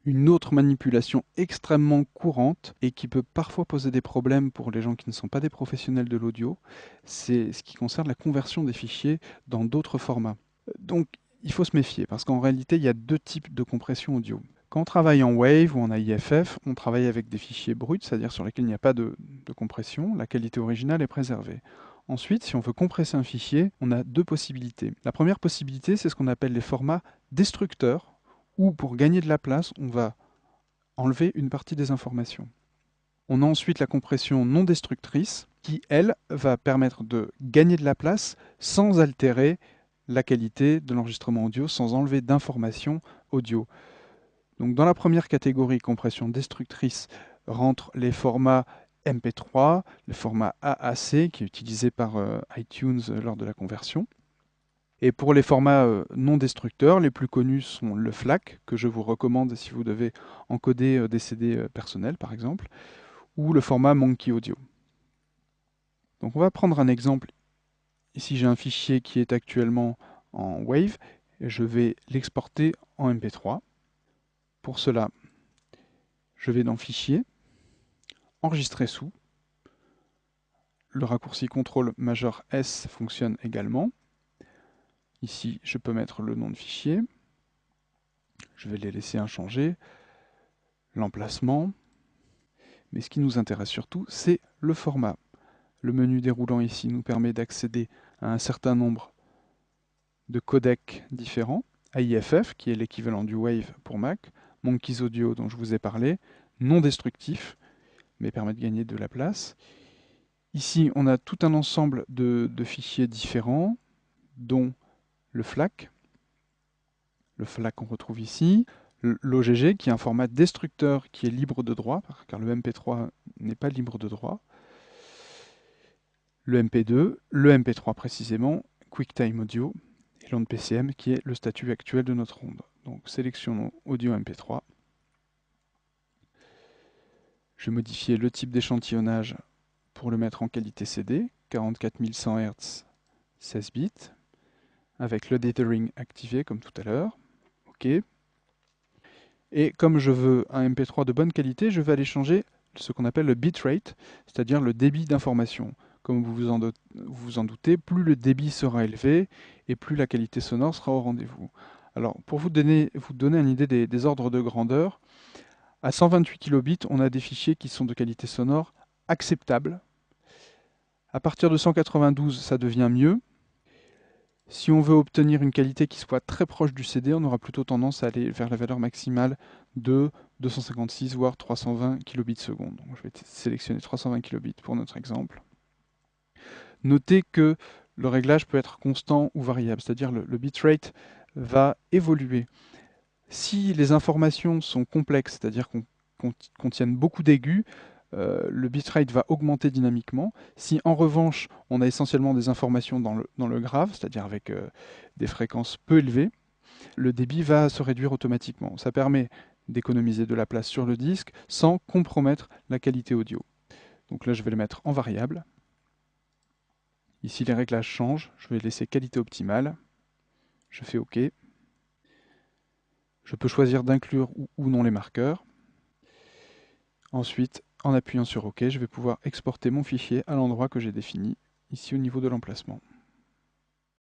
Une autre manipulation extrêmement courante et qui peut parfois poser des problèmes pour les gens qui ne sont pas des professionnels de l'audio, c'est ce qui concerne la conversion des fichiers dans d'autres formats. Donc il faut se méfier parce qu'en réalité il y a deux types de compression audio. Quand on travaille en WAV ou en AIFF, on travaille avec des fichiers bruts, c'est-à-dire sur lesquels il n'y a pas de compression, la qualité originale est préservée. Ensuite, si on veut compresser un fichier, on a deux possibilités. La première possibilité, c'est ce qu'on appelle les formats destructeurs, où pour gagner de la place, on va enlever une partie des informations. On a ensuite la compression non destructrice, qui, elle, va permettre de gagner de la place sans altérer la qualité de l'enregistrement audio, sans enlever d'informations audio. Donc dans la première catégorie, compression destructrice, rentrent les formats MP3, le format AAC qui est utilisé par iTunes lors de la conversion. Et pour les formats non destructeurs, les plus connus sont le FLAC, que je vous recommande si vous devez encoder des CD personnels par exemple, ou le format Monkey Audio. Donc on va prendre un exemple. Ici j'ai un fichier qui est actuellement en WAV, et je vais l'exporter en MP3. Pour cela, je vais dans Fichier, Enregistrer sous. Le raccourci CTRL majeur S fonctionne également. Ici, je peux mettre le nom de fichier. Je vais les laisser inchangés. L'emplacement. Mais ce qui nous intéresse surtout, c'est le format. Le menu déroulant ici nous permet d'accéder à un certain nombre de codecs différents. AIFF, qui est l'équivalent du WAV pour Mac. Monkeys Audio, dont je vous ai parlé. Non destructif, mais permet de gagner de la place. Ici, on a tout un ensemble de fichiers différents, dont le FLAC. Le FLAC qu'on retrouve ici. L'OGG, qui est un format destructeur qui est libre de droit, car le MP3 n'est pas libre de droit. Le MP2, le MP3 précisément, QuickTime Audio, et l'onde PCM, qui est le statut actuel de notre onde. Donc sélectionnons Audio MP3. Je vais modifier le type d'échantillonnage pour le mettre en qualité CD, 44100 Hz, 16 bits, avec le dithering activé comme tout à l'heure. OK. Et comme je veux un MP3 de bonne qualité, je vais aller changer ce qu'on appelle le bitrate, c'est-à-dire le débit d'information. Comme vous vous en doutez, plus le débit sera élevé et plus la qualité sonore sera au rendez-vous. Alors, pour vous donner une idée des ordres de grandeur, à 128 kilobits, on a des fichiers qui sont de qualité sonore acceptable. À partir de 192, ça devient mieux. Si on veut obtenir une qualité qui soit très proche du CD, on aura plutôt tendance à aller vers la valeur maximale de 256 voire 320 kilobits seconde. Donc je vais sélectionner 320 kilobits pour notre exemple. Notez que le réglage peut être constant ou variable, c'est-à-dire le bitrate va évoluer. Si les informations sont complexes, c'est-à-dire qu'on contiennent beaucoup d'aigus, le bitrate va augmenter dynamiquement. Si en revanche on a essentiellement des informations dans le grave, c'est-à-dire avec des fréquences peu élevées, le débit va se réduire automatiquement. Ça permet d'économiser de la place sur le disque sans compromettre la qualité audio. Donc là je vais le mettre en variable. Ici les réglages changent, je vais laisser qualité optimale. Je fais OK. Je peux choisir d'inclure ou non les marqueurs. Ensuite, en appuyant sur OK, je vais pouvoir exporter mon fichier à l'endroit que j'ai défini, ici au niveau de l'emplacement.